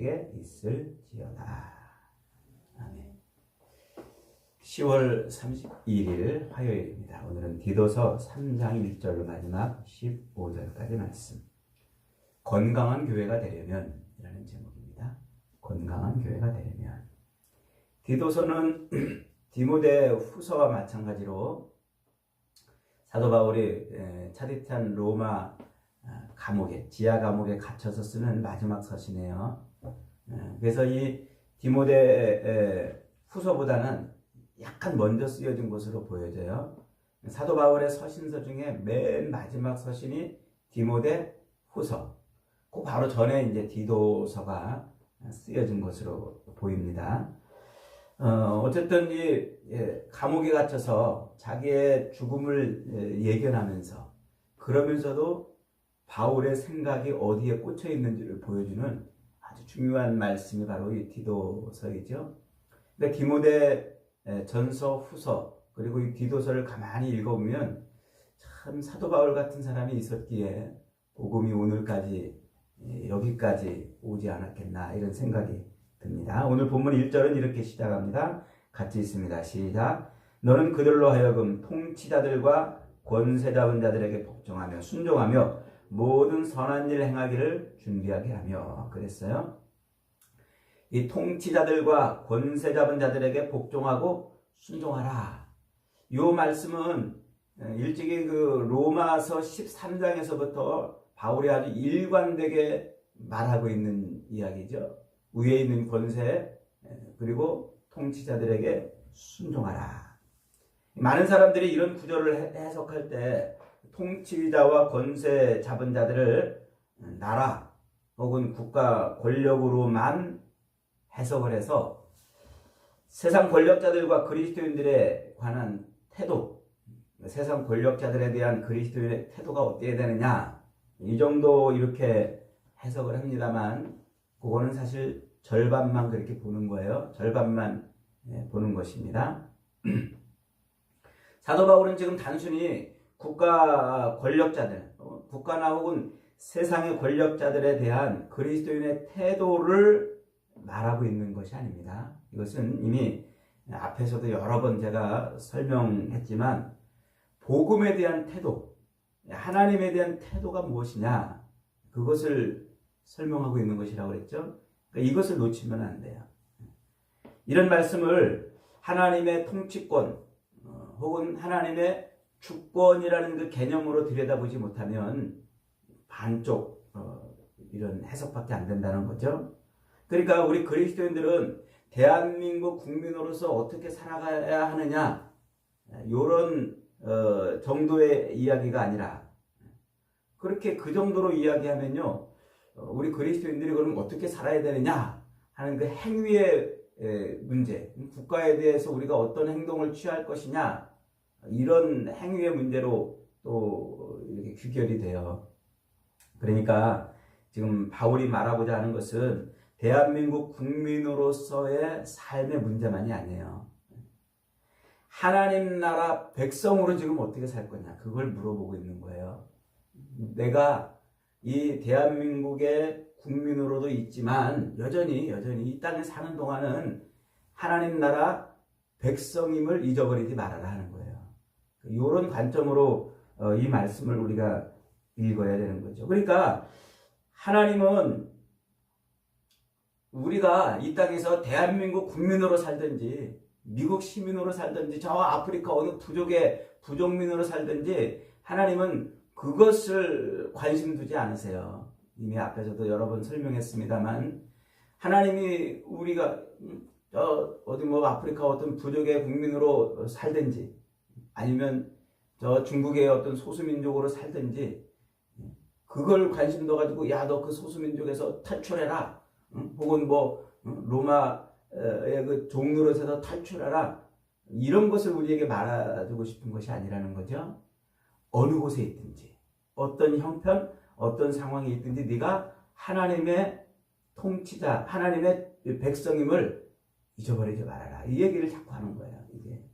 있을지어다. 아멘. 10월 31일 화요일입니다. 오늘은 디도서 3장 1절로 마지막 15절까지 말씀. 건강한 교회가 되려면 이라는 제목입니다. 건강한 교회가 되려면. 디도서는 디모데 후서와 마찬가지로 사도 바울이 차디찬 로마 감옥에, 지하 감옥에 갇혀서 쓰는 마지막 서신이에요. 그래서 이 디모데 후서보다는 약간 먼저 쓰여진 것으로 보여져요. 사도 바울의 서신서 중에 맨 마지막 서신이 디모데 후서. 그 바로 전에 이제 디도서가 쓰여진 것으로 보입니다. 어쨌든 이 감옥에 갇혀서 자기의 죽음을 예견하면서 그러면서도 바울의 생각이 어디에 꽂혀 있는지를 보여주는 아주 중요한 말씀이 바로 이 디도서이죠. 근데 디모데 전서, 후서 그리고 이 디도서를 가만히 읽어보면 참 사도 바울 같은 사람이 있었기에 복음이 오늘까지 여기까지 오지 않았겠나 이런 생각이 듭니다. 오늘 본문 1절은 이렇게 시작합니다. 같이 있습니다. 시작. 너는 그들로 하여금 통치자들과 권세 잡은 자들에게 복종하며 순종하며 모든 선한 일 행하기를 준비하게 하며 그랬어요. 이 통치자들과 권세 잡은 자들에게 복종하고 순종하라. 이 말씀은 일찍이 그 로마서 13장에서부터 바울이 아주 일관되게 말하고 있는 이야기죠. 위에 있는 권세 그리고 통치자들에게 순종하라. 많은 사람들이 이런 구절을 해석할 때 통치자와 권세 잡은 자들을 나라 혹은 국가 권력으로만 해석을 해서 세상 권력자들과 그리스도인들에 관한 태도, 세상 권력자들에 대한 그리스도인의 태도가 어때야 되느냐 이 정도 이렇게 해석을 합니다만 그거는 사실 절반만 그렇게 보는 거예요. 절반만 보는 것입니다. 사도 바울은 지금 단순히 국가 권력자들, 국가나 혹은 세상의 권력자들에 대한 그리스도인의 태도를 말하고 있는 것이 아닙니다. 이것은 이미 앞에서도 여러 번 제가 설명했지만 복음에 대한 태도, 하나님에 대한 태도가 무엇이냐 그것을 설명하고 있는 것이라고 그랬죠. 그러니까 이것을 놓치면 안 돼요. 이런 말씀을 하나님의 통치권 혹은 하나님의 주권이라는 그 개념으로 들여다보지 못하면 반쪽 이런 해석밖에 안 된다는 거죠. 그러니까 우리 그리스도인들은 대한민국 국민으로서 어떻게 살아가야 하느냐 이런 정도의 이야기가 아니라 그렇게 그 정도로 이야기하면요 우리 그리스도인들이 그럼 어떻게 살아야 되느냐 하는 그 행위의 문제, 국가에 대해서 우리가 어떤 행동을 취할 것이냐 이런 행위의 문제로 또 이렇게 귀결이 돼요. 그러니까 지금 바울이 말하고자 하는 것은 대한민국 국민으로서의 삶의 문제만이 아니에요. 하나님 나라 백성으로 지금 어떻게 살 거냐 그걸 물어보고 있는 거예요. 내가 이 대한민국의 국민으로도 있지만 여전히 이 땅에 사는 동안은 하나님 나라 백성임을 잊어버리지 말아라 하는 거예요. 이런 관점으로 이 말씀을 우리가 읽어야 되는 거죠. 그러니까 하나님은 우리가 이 땅에서 대한민국 국민으로 살든지 미국 시민으로 살든지 저 아프리카 어느 부족의 부족민으로 살든지 하나님은 그것을 관심 두지 않으세요. 이미 앞에서도 여러 번 설명했습니다만 하나님이 우리가 어디 뭐 아프리카 어떤 부족의 국민으로 살든지 아니면 저 중국의 어떤 소수민족으로 살든지 그걸 관심 둬가지고 야 너 그 소수민족에서 탈출해라 혹은 뭐 로마의 그 종노릇에서 탈출해라 이런 것을 우리에게 말해주고 싶은 것이 아니라는 거죠. 어느 곳에 있든지 어떤 형편 어떤 상황에 있든지 네가 하나님의 통치자 하나님의 백성임을 잊어버리지 말아라 이 얘기를 자꾸 하는 거예요. 이게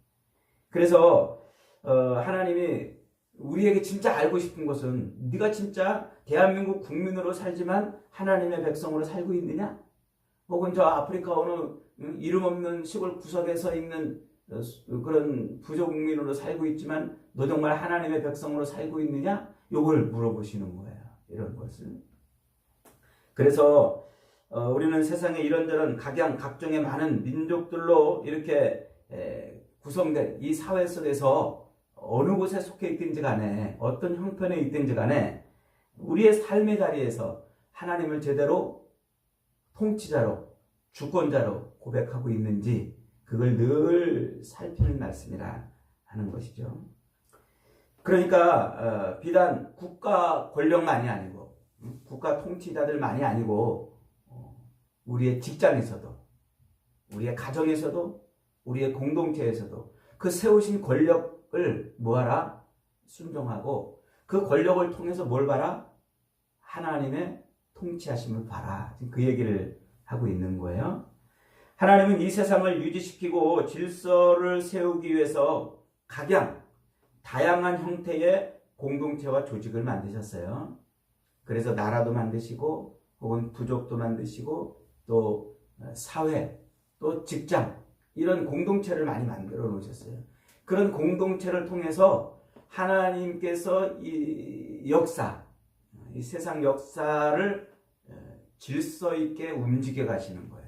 그래서 하나님이 우리에게 진짜 알고 싶은 것은 네가 진짜 대한민국 국민으로 살지만 하나님의 백성으로 살고 있느냐 혹은 저 아프리카 어느 이름 없는 시골 구석에서 있는 그런 부족민으로 살고 있지만 너 정말 하나님의 백성으로 살고 있느냐? 요걸 물어보시는 거예요. 이런 것을. 그래서 우리는 세상에 이런저런 각종의 많은 민족들로 이렇게 구성된 이 사회 속에서 어느 곳에 속해 있든지 간에 어떤 형편에 있든지 간에 우리의 삶의 자리에서 하나님을 제대로 통치자로 주권자로 고백하고 있는지 그걸 늘 살피는 말씀이라 하는 것이죠. 그러니까 비단 국가 권력만이 아니고 국가 통치자들만이 아니고 우리의 직장에서도 우리의 가정에서도 우리의 공동체에서도 그 세우신 권력을 뭐하라? 순종하고 그 권력을 통해서 뭘 봐라? 하나님의 통치하심을 봐라. 지금 그 얘기를 하고 있는 거예요. 하나님은 이 세상을 유지시키고 질서를 세우기 위해서 다양한 형태의 공동체와 조직을 만드셨어요. 그래서 나라도 만드시고 혹은 부족도 만드시고 또 사회 또 직장 이런 공동체를 많이 만들어 놓으셨어요. 그런 공동체를 통해서 하나님께서 이 세상 역사를 질서 있게 움직여 가시는 거예요.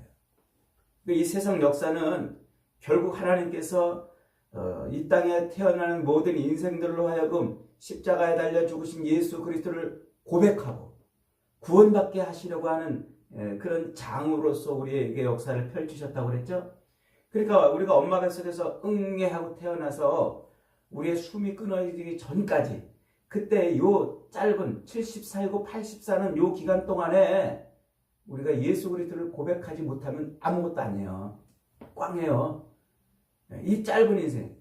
이 세상 역사는 결국 하나님께서 이 땅에 태어나는 모든 인생들로 하여금 십자가에 달려 죽으신 예수 그리스도를 고백하고 구원받게 하시려고 하는 그런 장으로서 우리에게 역사를 펼치셨다고 그랬죠. 그러니까 우리가 엄마 뱃속에서 응애하고 태어나서 우리의 숨이 끊어지기 전까지 그때 요 짧은 70살고 80사는 요 기간 동안에 우리가 예수 그리스도를 고백하지 못하면 아무것도 아니에요. 꽝해요. 이 짧은 인생.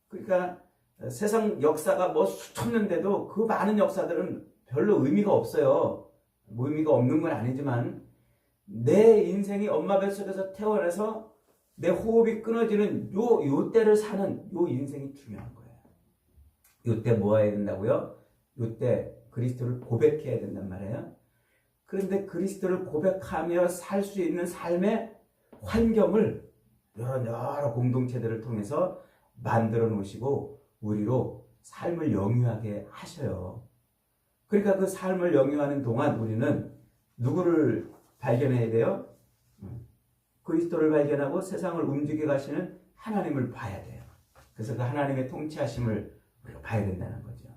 그러니까 세상 역사가 뭐 수천 년 돼도 그 많은 역사들은 별로 의미가 없어요. 뭐 의미가 없는 건 아니지만 내 인생이 엄마 뱃속에서 태어나서 내 호흡이 끊어지는 요 때를 사는 요 인생이 중요한 거예요. 요 때 뭐 해야 된다고요? 요 때 그리스도를 고백해야 된단 말이에요. 그런데 그리스도를 고백하며 살 수 있는 삶의 환경을 여러 공동체들을 통해서 만들어 놓으시고 우리로 삶을 영유하게 하셔요. 그러니까 그 삶을 영유하는 동안 우리는 누구를 발견해야 돼요? 그리스도를 발견하고 세상을 움직여 가시는 하나님을 봐야 돼요. 그래서 그 하나님의 통치하심을 우리가 봐야 된다는 거죠.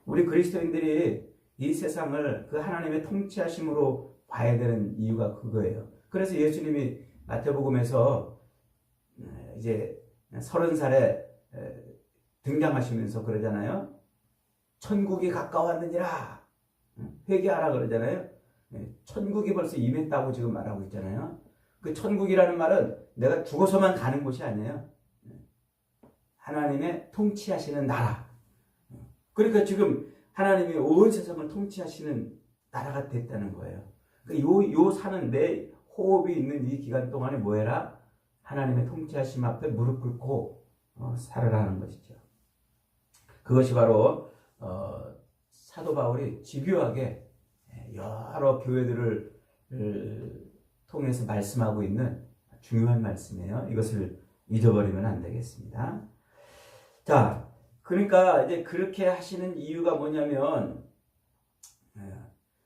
우리 그리스도인들이 이 세상을 그 하나님의 통치하심으로 봐야 되는 이유가 그거예요. 그래서 예수님이 마태복음에서 이제 30살에 등장하시면서 그러잖아요. 천국이 가까웠느니라 회개하라 그러잖아요. 천국이 벌써 임했다고 지금 말하고 있잖아요. 그 천국이라는 말은 내가 죽어서만 가는 곳이 아니에요. 하나님의 통치하시는 나라. 그러니까 지금 하나님이 온 세상을 통치하시는 나라가 됐다는 거예요. 그러니까 요 사는 내 호흡이 있는 이 기간 동안에 뭐 해라? 하나님의 통치하심 앞에 무릎 꿇고 살아라는 것이죠. 그것이 바로 사도 바울이 집요하게 여러 교회들을 통해서 말씀하고 있는 중요한 말씀이에요. 이것을 잊어버리면 안 되겠습니다. 자, 그러니까 이제 그렇게 하시는 이유가 뭐냐면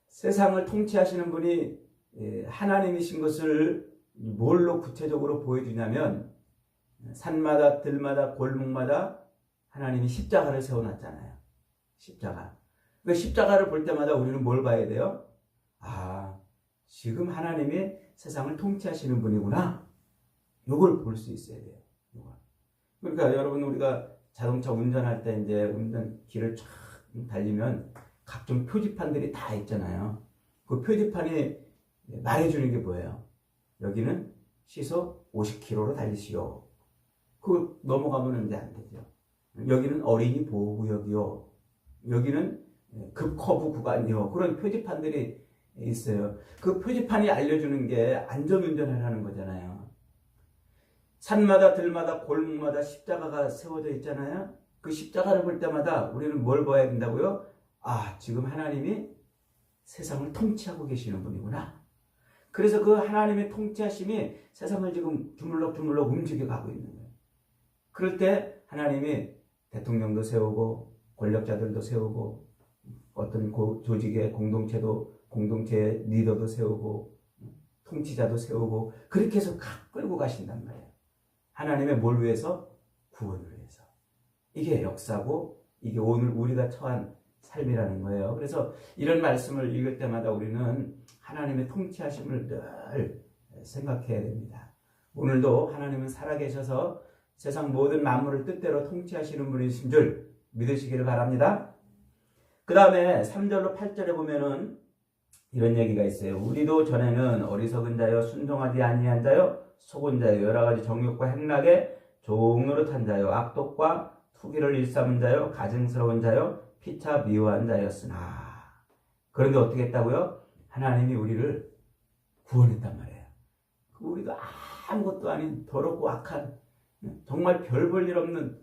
세상을 통치하시는 분이 하나님이신 것을 뭘로 구체적으로 보여주냐면 산마다 들마다 골목마다 하나님이 십자가를 세워놨잖아요. 십자가. 그 십자가를 볼 때마다 우리는 뭘 봐야 돼요? 아, 지금 하나님이 세상을 통치하시는 분이구나. 이걸 볼 수 있어야 돼요. 그러니까 여러분 우리가 자동차 운전할 때 이제 길을 쫙 달리면 각종 표지판들이 다 있잖아요. 그 표지판이 말해주는 게 뭐예요? 여기는 시속 50km로 달리시오. 그걸 넘어가면 이제 안 되죠. 여기는 어린이 보호구역이요. 여기는 급커브 구간이요. 그런 표지판들이 있어요. 그 표지판이 알려주는 게 안전운전하라는 거잖아요. 산마다 들마다 골목마다 십자가가 세워져 있잖아요. 그 십자가를 볼 때마다 우리는 뭘 봐야 된다고요? 아, 지금 하나님이 세상을 통치하고 계시는 분이구나. 그래서 그 하나님의 통치하심이 세상을 지금 주물럭주물럭 움직여 가고 있는 거예요. 그럴 때 하나님이 대통령도 세우고 권력자들도 세우고 어떤 조직의 공동체의 리더도 세우고 통치자도 세우고 그렇게 해서 끌고 가신단 말이에요. 하나님의 뭘 위해서? 구원을 위해서. 이게 역사고 이게 오늘 우리가 처한 삶이라는 거예요. 그래서 이런 말씀을 읽을 때마다 우리는 하나님의 통치하심을 늘 생각해야 됩니다. 오늘도 하나님은 살아계셔서 세상 모든 만물을 뜻대로 통치하시는 분이신 줄 믿으시기를 바랍니다. 그 다음에 3절로 8절에 보면은 이런 얘기가 있어요. 우리도 전에는 어리석은 자여 순종하지 아니한 자여 속은 자여 여러 가지 정욕과 행락에 종노릇한 자여 악독과 투기를 일삼은 자여 가증스러운 자여 피차 미워한 자였으나 그런데 어떻게 했다고요? 하나님이 우리를 구원했단 말이에요. 우리도 아무것도 아닌 더럽고 악한 정말 별 볼 일 없는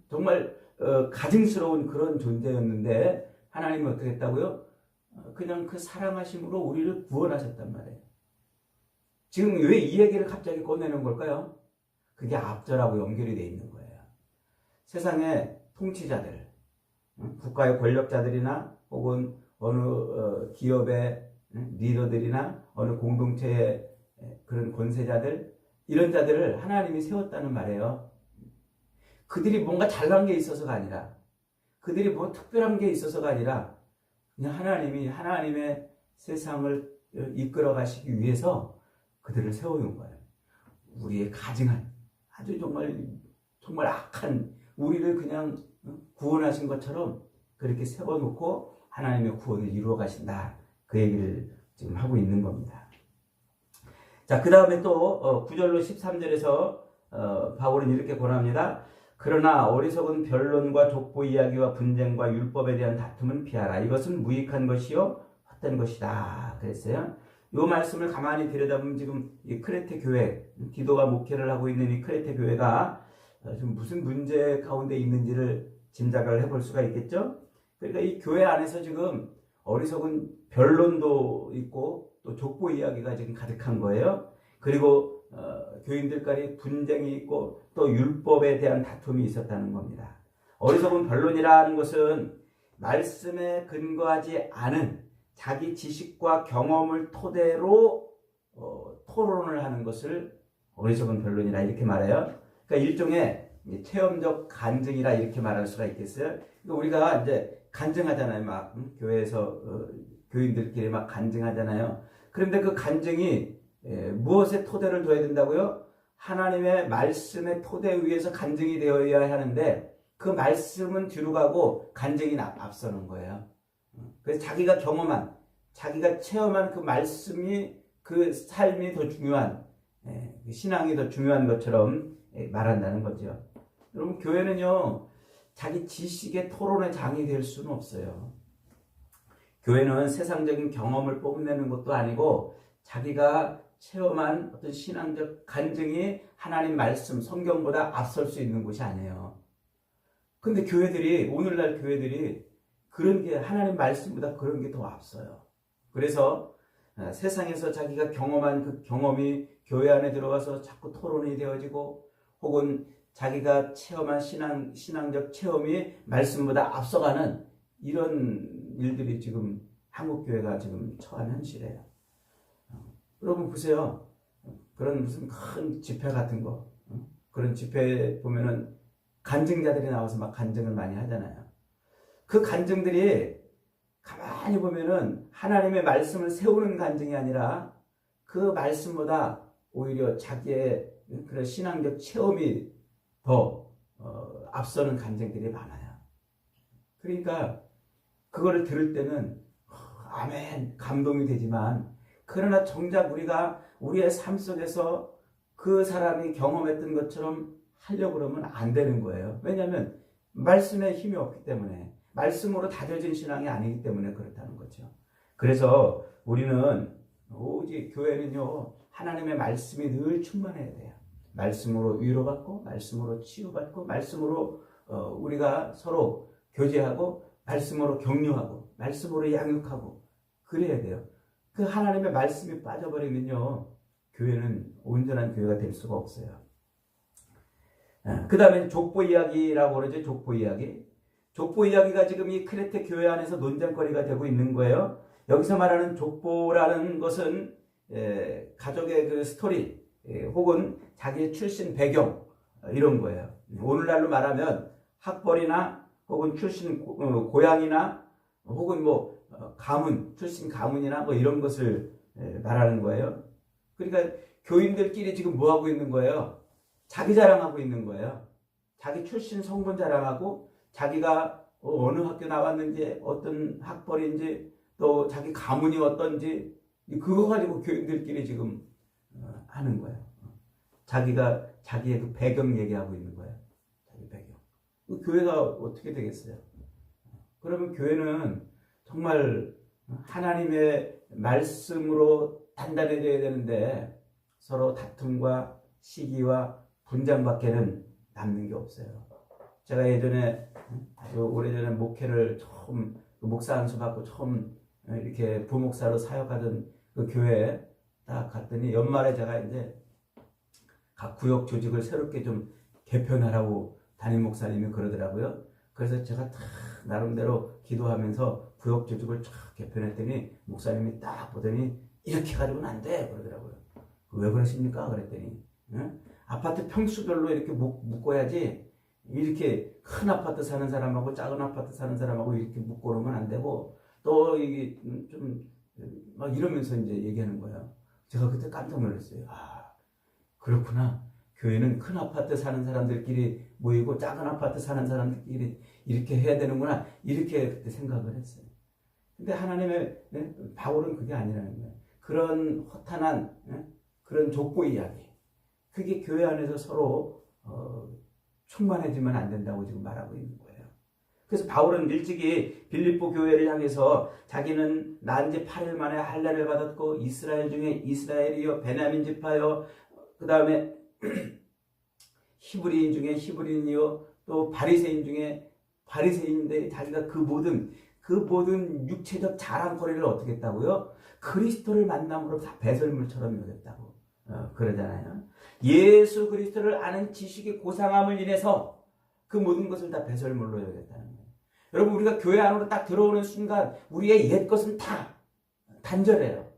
정말 가증스러운 그런 존재였는데 하나님이 어떻게 했다고요? 그냥 그 사랑하심으로 우리를 구원하셨단 말이에요. 지금 왜 이 얘기를 갑자기 꺼내는 걸까요? 그게 앞절하고 연결이 되어 있는 거예요. 세상의 통치자들, 국가의 권력자들이나 혹은 어느 기업의 리더들이나 어느 공동체의 그런 권세자들 이런 자들을 하나님이 세웠다는 말이에요. 그들이 뭔가 잘난 게 있어서가 아니라 그들이 뭐 특별한 게 있어서가 아니라 그냥 하나님이 하나님의 세상을 이끌어 가시기 위해서 그들을 세워놓은 거예요. 우리의 가증한 아주 정말 악한 우리를 그냥 구원하신 것처럼 그렇게 세워놓고 하나님의 구원을 이루어 가신다. 그 얘기를 지금 하고 있는 겁니다. 자, 그 다음에 또 9절로 13절에서 바울은 이렇게 권합니다. 그러나 어리석은 변론과 족보 이야기와 분쟁과 율법에 대한 다툼은 피하라. 이것은 무익한 것이요 헛된 것이다. 그랬어요. 이 말씀을 가만히 들여다보면 지금 이 크레테 교회, 디도가 목회를 하고 있는 이 크레테 교회가 좀 무슨 문제 가운데 있는지를 짐작을 해볼 수가 있겠죠. 그러니까 이 교회 안에서 지금 어리석은 변론도 있고 또 족보 이야기가 지금 가득한 거예요. 그리고 교인들끼리 분쟁이 있고 또 율법에 대한 다툼이 있었다는 겁니다. 어리석은 변론이라는 것은 말씀에 근거하지 않은 자기 지식과 경험을 토대로 토론을 하는 것을 어리석은 변론이라 이렇게 말해요. 그러니까 일종의 체험적 간증이라 이렇게 말할 수가 있겠어요. 그러니까 우리가 이제 간증하잖아요. 막 교회에서 교인들끼리 막 간증하잖아요. 그런데 그 간증이 무엇에 토대를 둬야 된다고요? 하나님의 말씀의 토대 위에서 간증이 되어야 하는데 그 말씀은 뒤로 가고 간증이 앞서는 거예요. 그래서 자기가 경험한, 자기가 체험한 그 말씀이 그 삶이 더 중요한, 신앙이 더 중요한 것처럼 말한다는 거죠. 여러분, 교회는요, 자기 지식의 토론의 장이 될 수는 없어요. 교회는 세상적인 경험을 뽐내는 것도 아니고 자기가 체험한 어떤 신앙적 간증이 하나님 말씀, 성경보다 앞설 수 있는 곳이 아니에요. 근데 교회들이, 오늘날 교회들이 그런 게 하나님 말씀보다 그런 게 더 앞서요. 그래서 세상에서 자기가 경험한 그 경험이 교회 안에 들어가서 자꾸 토론이 되어지고 혹은 자기가 체험한 신앙적 체험이 말씀보다 앞서가는 이런 일들이 지금 한국교회가 지금 처한 현실이에요. 여러분 보세요. 그런 무슨 큰 집회 같은 거, 그런 집회에 보면은 간증자들이 나와서 막 간증을 많이 하잖아요. 그 간증들이 가만히 보면은 하나님의 말씀을 세우는 간증이 아니라 그 말씀보다 오히려 자기의 그런 신앙적 체험이 더 앞서는 간증들이 많아요. 그러니까 그거를 들을 때는 아멘 감동이 되지만 그러나 정작 우리가 우리의 삶 속에서 그 사람이 경험했던 것처럼 하려고 그러면 안 되는 거예요. 왜냐하면 말씀에 힘이 없기 때문에 말씀으로 다져진 신앙이 아니기 때문에 그렇다는 거죠. 그래서 우리는 오직 교회는요 하나님의 말씀이 늘 충만해야 돼요. 말씀으로 위로받고 말씀으로 치유받고 말씀으로 우리가 서로 교제하고 말씀으로 격려하고 말씀으로 양육하고 그래야 돼요. 그 하나님의 말씀이 빠져버리면요, 교회는 온전한 교회가 될 수가 없어요. 그 다음에 족보 이야기라고 그러죠. 족보 이야기. 족보 이야기가 지금 이 크레테 교회 안에서 논쟁거리가 되고 있는 거예요. 여기서 말하는 족보라는 것은 가족의 그 스토리 혹은 자기의 출신 배경 이런 거예요. 오늘날로 말하면 학벌이나 혹은 출신 고향이나 혹은 뭐 가문, 출신 가문이나 뭐 이런 것을 말하는 거예요. 그러니까 교인들끼리 지금 뭐 하고 있는 거예요? 자기 자랑하고 있는 거예요. 자기 출신 성분 자랑하고 자기가 어느 학교 나왔는지 어떤 학벌인지 또 자기 가문이 어떤지 그거 가지고 교인들끼리 지금 하는 거예요. 자기가 자기의 그 배경 얘기하고 있는 거예요. 자기 배경. 그 교회가 어떻게 되겠어요? 그러면 교회는 정말 하나님의 말씀으로 단단해져야 되는데 서로 다툼과 시기와 분쟁밖에는 남는 게 없어요. 제가 예전에 아주 오래전에 목회를 처음 목사 안수 받고 처음 이렇게 부목사로 사역하던 그 교회에 딱 갔더니 연말에 제가 이제 각 구역 조직을 새롭게 좀 개편하라고 담임 목사님이 그러더라고요. 그래서 제가 딱 나름대로 기도하면서 구역 조직을 쫙 개편했더니 목사님이 딱 보더니 이렇게 가지고는 안 돼 그러더라고요. 왜 그러십니까? 그랬더니 응? 아파트 평수별로 이렇게 묶어야지 이렇게 큰 아파트 사는 사람하고 작은 아파트 사는 사람하고 이렇게 묶고 그러면 안 되고 또 이게 좀 막 이러면서 이제 얘기하는 거예요. 제가 그때 깜짝 놀랐어요. 아, 그렇구나. 교회는 큰 아파트 사는 사람들끼리 모이고 작은 아파트 사는 사람들끼리 이렇게 해야 되는구나. 이렇게 그때 생각을 했어요. 근데 하나님의 바울은 그게 아니라는 거예요. 그런 허탄한 그런 족보 이야기. 그게 교회 안에서 서로 충만해지면 안 된다고 지금 말하고 있는 거예요. 그래서 바울은 일찍이 빌립보 교회를 향해서 자기는 난 지 8일 만에 할례를 받았고 이스라엘 중에 이스라엘이요 베냐민 지파요 그 다음에 히브리인 중에 히브리인이요 또 바리새인 중에 바리새인인데 자기가 그 모든 육체적 자랑거리를 어떻게 했다고요? 그리스도를 만남으로 다 배설물처럼 여겼다고 그러잖아요. 예수 그리스도를 아는 지식의 고상함을 인해서 그 모든 것을 다 배설물로 여겼다는 거예요. 여러분 우리가 교회 안으로 딱 들어오는 순간 우리의 옛 것은 다 단절해요.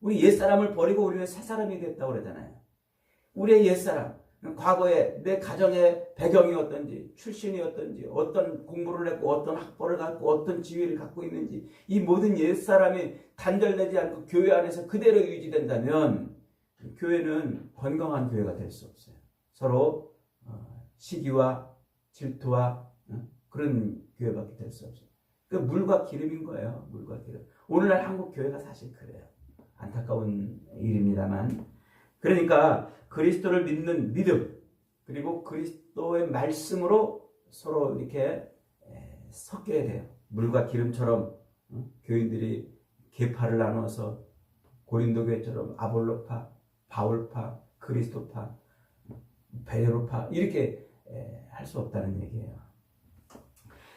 우리 옛사람을 버리고 우리는 새사람이 됐다고 그러잖아요. 우리의 옛사람, 과거에 내 가정의 배경이 어떤지, 출신이 어떤지, 어떤 공부를 했고, 어떤 학벌을 갖고, 어떤 지위를 갖고 있는지, 이 모든 옛사람이 단절되지 않고 교회 안에서 그대로 유지된다면, 교회는 건강한 교회가 될 수 없어요. 서로 시기와 질투와 그런 교회밖에 될 수 없어요. 그 물과 기름인 거예요. 물과 기름. 오늘날 한국 교회가 사실 그래요. 안타까운 일입니다만. 그러니까 그리스도를 믿는 믿음 그리고 그리스도의 말씀으로 서로 이렇게 섞여야 돼요. 물과 기름처럼 교인들이 계파를 나눠서 고린도 교회처럼 아볼로파, 바울파, 그리스도파, 베드로파 이렇게 할 수 없다는 얘기예요.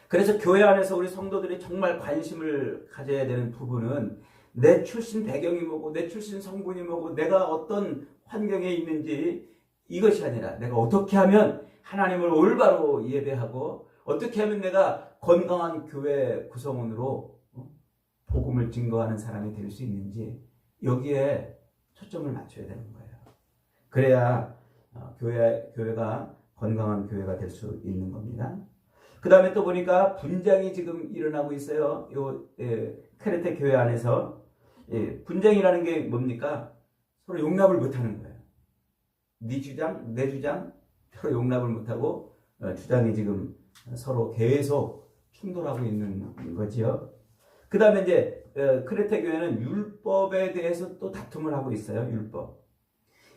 그래서 교회 안에서 우리 성도들이 정말 관심을 가져야 되는 부분은 내 출신 배경이 뭐고 내 출신 성분이 뭐고 내가 어떤 환경에 있는지 이것이 아니라 내가 어떻게 하면 하나님을 올바로 예배하고 어떻게 하면 내가 건강한 교회 구성원으로 복음을 증거하는 사람이 될 수 있는지 여기에 초점을 맞춰야 되는 거예요. 그래야 교회가 건강한 교회가 될 수 있는 겁니다. 그 다음에 또 보니까 분쟁이 지금 일어나고 있어요. 크레테 교회 안에서 분쟁이라는 게 뭡니까? 서로 용납을 못하는 거예요. 네 주장, 내 주장 서로 용납을 못하고 주장이 지금 서로 계속 충돌하고 있는 거지요. 그 다음에 이제 크레테 교회는 율법에 대해서 또 다툼을 하고 있어요.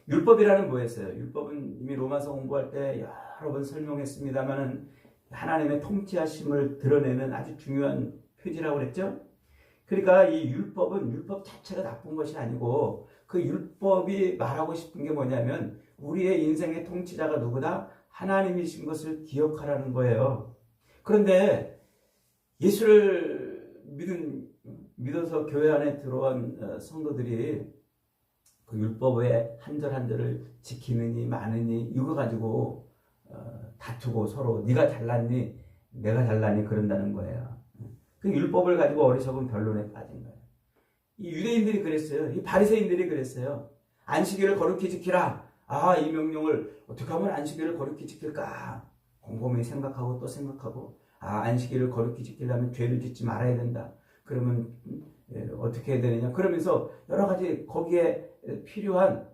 율법이라는 뭐였어요? 율법은 이미 로마서 공부할 때 여러 번 설명했습니다만은 하나님의 통치하심을 드러내는 아주 중요한 표지라고 그랬죠. 그러니까 이 율법은 율법 자체가 나쁜 것이 아니고 그 율법이 말하고 싶은 게 뭐냐면 우리의 인생의 통치자가 누구다? 하나님이신 것을 기억하라는 거예요. 그런데 예수를 믿은 믿어서 교회 안에 들어온 성도들이 그 율법의 한 절 한 절을 지키느니 마느니 이거 가지고 다투고 서로 네가 잘났니 내가 잘났니 그런다는 거예요. 그 율법을 가지고 어리석은 변론에 빠진 거예요. 이 유대인들이 그랬어요. 이 바리새인들이 그랬어요. 안식일을 거룩히 지키라. 이 명령을 어떻게 하면 안식일을 거룩히 지킬까? 곰곰이 생각하고 또 생각하고 안식일을 거룩히 지키려면 죄를 짓지 말아야 된다. 그러면 어떻게 해야 되느냐? 그러면서 여러 가지 거기에 필요한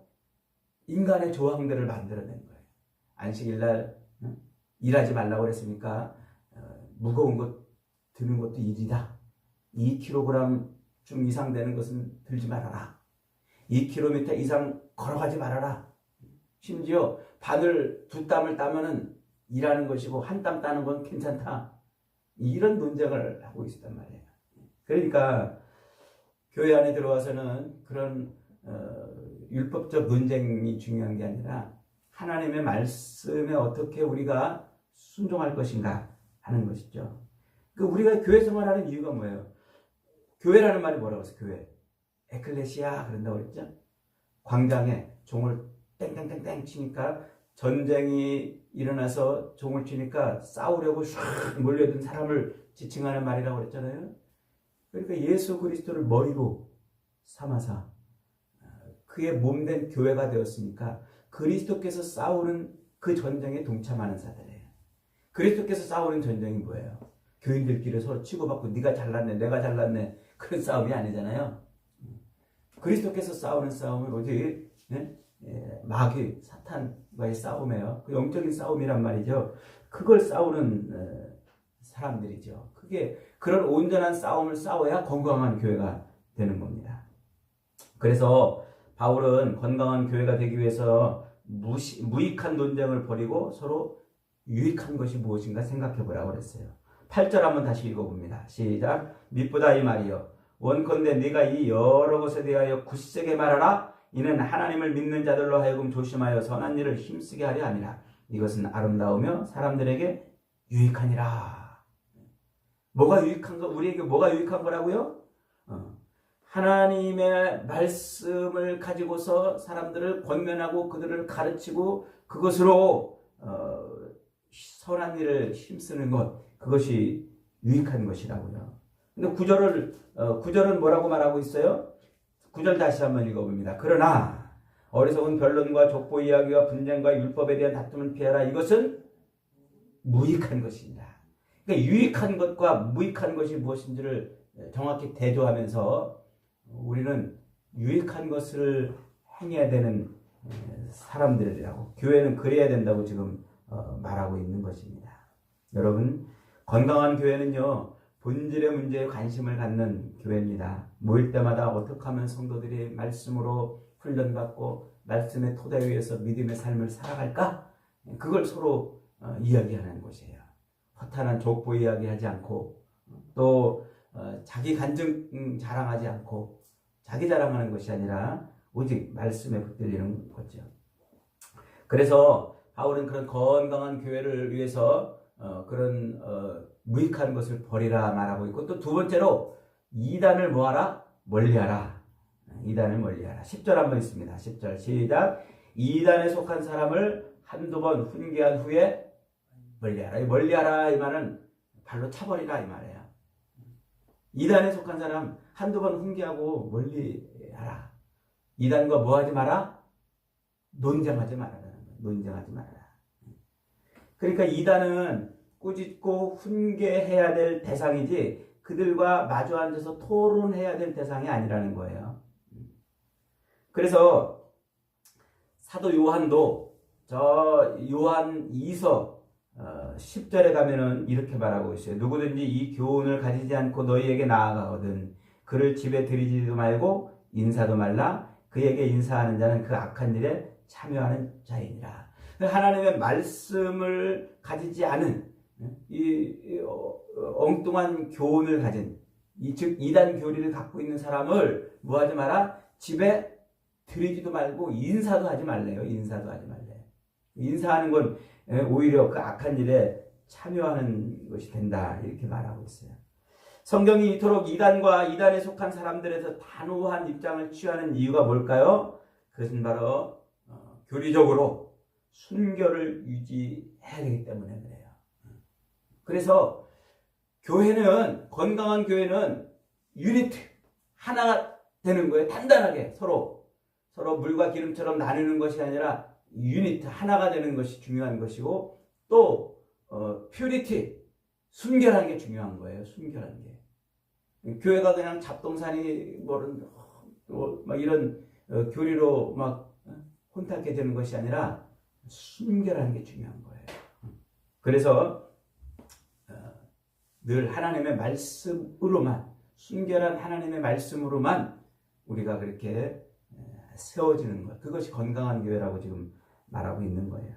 인간의 조항들을 만들어낸 거예요. 안식일날 일하지 말라고 그랬으니까 무거운 것 드는 것도 일이다. 2kg 중 이상 되는 것은 들지 말아라. 2km 이상 걸어가지 말아라. 심지어 바늘 2땀을 따면은 일하는 것이고 한 땀 따는 건 괜찮다. 이런 논쟁을 하고 있었단 말이에요. 그러니까 교회 안에 들어와서는 그런 율법적 논쟁이 중요한 게 아니라 하나님의 말씀에 어떻게 우리가 순종할 것인가 하는 것이죠. 우리가 교회 생활하는 이유가 뭐예요? 교회라는 말이 뭐라고 했어요? 교회. 에클레시아 그런다고 그랬죠? 광장에 종을 땡땡땡땡 치니까 전쟁이 일어나서 종을 치니까 싸우려고 쫙 몰려든 사람을 지칭하는 말이라고 그랬잖아요. 그러니까 예수 그리스도를 머리로 삼아서 그의 몸된 교회가 되었으니까 그리스도께서 싸우는 그 전쟁에 동참하는 자들이에요. 그리스도께서 싸우는 전쟁이 뭐예요? 교인들끼리 서로 치고받고 네가 잘났네 내가 잘났네 그런 싸움이 아니잖아요. 그리스도께서 싸우는 싸움은 오직 마귀 사탄과의 싸움이에요. 그 영적인 싸움이란 말이죠. 그걸 싸우는 사람들이죠. 그게 그런 온전한 싸움을 싸워야 건강한 교회가 되는 겁니다. 그래서 바울은 건강한 교회가 되기 위해서 무익한 논쟁을 버리고 서로 유익한 것이 무엇인가 생각해 보라고 그랬어요. 8절 한번 다시 읽어봅니다. 시작. 밉보다 이 말이요 원컨대 네가 이 여러 것에 대하여 굳세게 말하라. 이는 하나님을 믿는 자들로 하여금 조심하여 선한 일을 힘쓰게 하려 함이라. 이것은 아름다우며 사람들에게 유익하니라. 뭐가 유익한 거? 우리에게 뭐가 유익한 거라고요? 하나님의 말씀을 가지고서 사람들을 권면하고 그들을 가르치고 그것으로 선한 일을 힘쓰는 것, 그것이 유익한 것이라고요. 근데 구절은 뭐라고 말하고 있어요? 9절 다시 한번 읽어봅니다. 그러나 어리석은 변론과 족보 이야기와 분쟁과 율법에 대한 다툼을 피하라. 이것은 무익한 것입니다. 그러니까 유익한 것과 무익한 것이 무엇인지를 정확히 대조하면서 우리는 유익한 것을 행해야 되는 사람들이라고, 교회는 그래야 된다고 지금 말하고 있는 것입니다. 여러분, 건강한 교회는요, 본질의 문제에 관심을 갖는 교회입니다. 모일 때마다 어떻게 하면 성도들이 말씀으로 훈련받고 말씀의 토대 위에서 믿음의 삶을 살아갈까? 그걸 서로 이야기하는 곳이에요. 허탄한 족보 이야기하지 않고 또 자기 간증 자랑하지 않고 자기 자랑하는 것이 아니라 오직 말씀에 붙들리는 거죠. 그래서 바울은 그런 건강한 교회를 위해서 그런 무익한 것을 버리라 말하고 있고, 또 두 번째로 이단을 뭐하라? 멀리하라. 이단을 멀리하라. 10절 한번 있습니다. 10절 시작. 이단에 속한 사람을 한두 번 훈계한 후에 멀리하라. 이 멀리하라 이 말은 발로 차버리라 이 말이에요. 이단에 속한 사람 한두 번 훈계하고 멀리하라. 이단과 뭐하지 마라? 논쟁하지 말아라. 논쟁하지 말아라. 그러니까 이단은 꾸짖고 훈계해야 될 대상이지 그들과 마주 앉아서 토론해야 될 대상이 아니라는 거예요. 그래서 사도 요한도 저 요한 2서 10절에 가면은 이렇게 말하고 있어요. 누구든지 이 교훈을 가지지 않고 너희에게 나아가거든 그를 집에 들이지도 말고 인사도 말라. 그에게 인사하는 자는 그 악한 일에 참여하는 자이니라. 하나님의 말씀을 가지지 않은 이 엉뚱한 교훈을 가진 즉 이단 교리를 갖고 있는 사람을 뭐하지 마라? 집에 들이지도 말고 인사도 하지 말래요. 인사도 하지 말래요. 인사하는 건 오히려 그 악한 일에 참여하는 것이 된다 이렇게 말하고 있어요. 성경이 이토록 이단과 이단에 속한 사람들에서 단호한 입장을 취하는 이유가 뭘까요? 그것은 바로 교리적으로 순결을 유지해야 되기 때문에 그래요. 그래서 교회는, 건강한 교회는 유니트, 하나가 되는 거예요. 단단하게 서로 물과 기름처럼 나누는 것이 아니라 유니트, 하나가 되는 것이 중요한 것이고, 또 퓨리티, 순결한 게 중요한 거예요. 순결한 게. 교회가 그냥 잡동사니 막 이런 교리로 막 혼탁게 되는 것이 아니라 순결한 게 중요한 거예요. 그래서 늘 하나님의 말씀으로만, 순결한 하나님의 말씀으로만 우리가 그렇게 세워지는 것, 그것이 건강한 교회라고 지금 말하고 있는 거예요.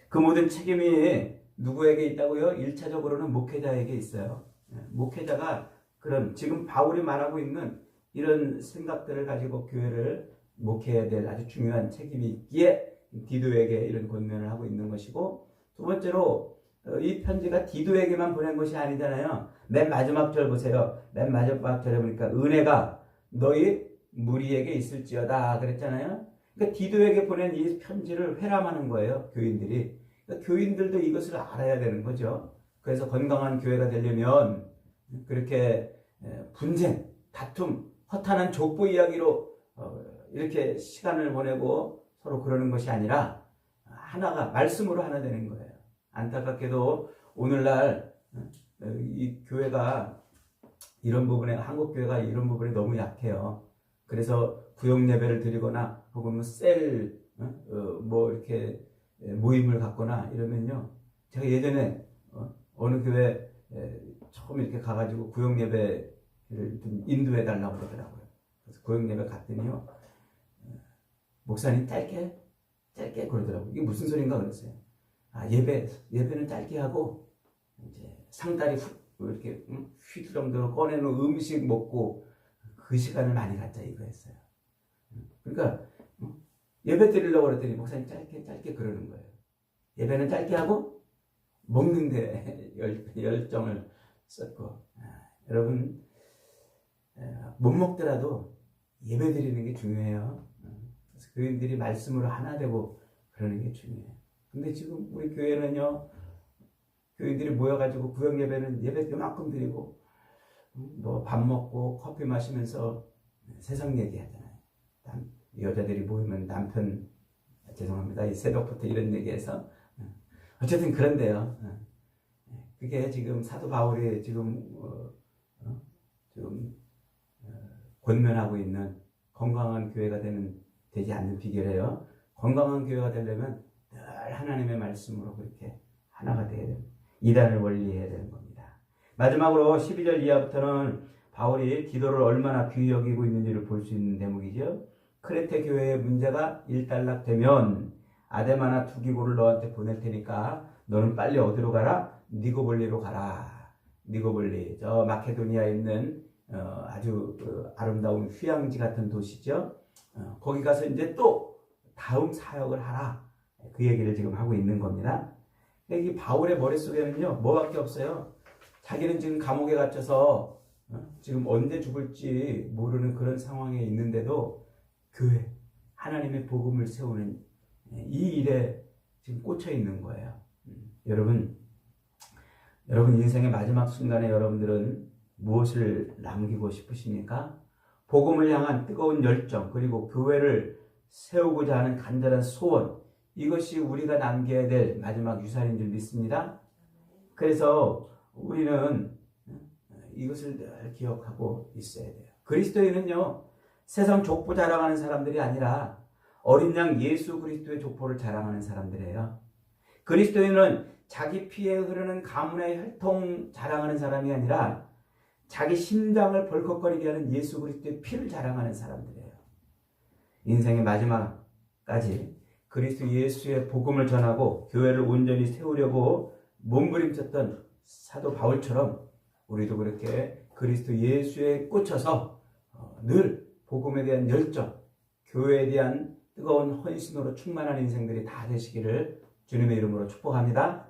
그 모든 책임이 누구에게 있다고요? 1차적으로는 목회자에게 있어요. 목회자가 그런 지금 바울이 말하고 있는 이런 생각들을 가지고 교회를 목회해야 될 아주 중요한 책임이 있기에 디도에게 이런 권면을 하고 있는 것이고, 두 번째로 이 편지가 디도에게만 보낸 것이 아니잖아요. 맨 마지막 절 보세요. 맨 마지막 절에 보니까 은혜가 너희 무리에게 있을지어다 그랬잖아요. 그러니까 디도에게 보낸 이 편지를 회람하는 거예요. 교인들이. 그러니까 교인들도 이것을 알아야 되는 거죠. 그래서 건강한 교회가 되려면 그렇게 분쟁, 다툼, 허탄한 족보 이야기로 이렇게 시간을 보내고 서로 그러는 것이 아니라 하나가 말씀으로 하나 되는 거예요. 안타깝게도 오늘날 이 교회가 이런 부분에, 한국 교회가 이런 부분에 너무 약해요. 그래서 구역 예배를 드리거나 혹은 이렇게 모임을 갖거나 이러면요, 제가 예전에 어느 교회 처음 이렇게 가가지고 구역 예배를 좀 인도해 달라고 그러더라고요. 그래서 구역 예배 갔더니요, 목사님 짧게 그러더라고요. 이게 무슨 소린가 그랬어요. 예배는 짧게 하고 이제 상다리 이렇게 휘두렁대고 꺼내놓은 음식 먹고 그 시간을 많이 갖자 이거였어요. 그러니까 예배 드리려고 그랬더니 목사님 짧게 그러는 거예요. 예배는 짧게 하고 먹는데 열정을 썼고, 여러분 못 먹더라도 예배 드리는 게 중요해요. 그래서 교인들이 말씀으로 하나 되고 그러는 게 중요해요. 근데 지금 우리 교회는요, 교인들이 모여가지고 구역 예배는 예배 요만큼 드리고 뭐 밥 먹고 커피 마시면서 세상 얘기하잖아요. 여자들이 모이면 남편, 죄송합니다, 이 새벽부터 이런 얘기해서 어쨌든 그런데요. 그게 지금 사도 바울이 지금 권면하고 있는 건강한 교회가 되지 않는 비결이에요. 건강한 교회가 되려면 늘 하나님의 말씀으로 그렇게 하나가 되어야 됩니다. 이단을 원리해야 되는 겁니다. 마지막으로 12절 이하부터는 바울이 디도를 얼마나 귀히 여기고 있는지를 볼 수 있는 대목이죠. 크레테 교회의 문제가 일단락되면 아데마나 두기고를 너한테 보낼 테니까 너는 빨리 어디로 가라? 니고볼리로 가라. 니고볼리, 저 마케도니아에 있는 아주 아름다운 휴양지 같은 도시죠. 거기 가서 이제 또 다음 사역을 하라. 그 얘기를 지금 하고 있는 겁니다. 이 바울의 머릿속에는요, 뭐밖에 없어요. 자기는 지금 감옥에 갇혀서 지금 언제 죽을지 모르는 그런 상황에 있는데도 교회, 하나님의 복음을 세우는 이 일에 지금 꽂혀 있는 거예요. 여러분 인생의 마지막 순간에 여러분들은 무엇을 남기고 싶으십니까? 복음을 향한 뜨거운 열정, 그리고 교회를 세우고자 하는 간절한 소원, 이것이 우리가 남겨야 될 마지막 유산인 줄 믿습니다. 그래서 우리는 이것을 늘 기억하고 있어야 돼요. 그리스도인은요, 세상 족보 자랑하는 사람들이 아니라 어린 양 예수 그리스도의 족보를 자랑하는 사람들이에요. 그리스도인은 자기 피에 흐르는 가문의 혈통 자랑하는 사람이 아니라 자기 심장을 벌컥거리게 하는 예수 그리스도의 피를 자랑하는 사람들이에요. 인생의 마지막까지 그리스도 예수의 복음을 전하고 교회를 온전히 세우려고 몸부림쳤던 사도 바울처럼 우리도 그렇게 그리스도 예수에 꽂혀서 늘 복음에 대한 열정, 교회에 대한 뜨거운 헌신으로 충만한 인생들이 다 되시기를 주님의 이름으로 축복합니다.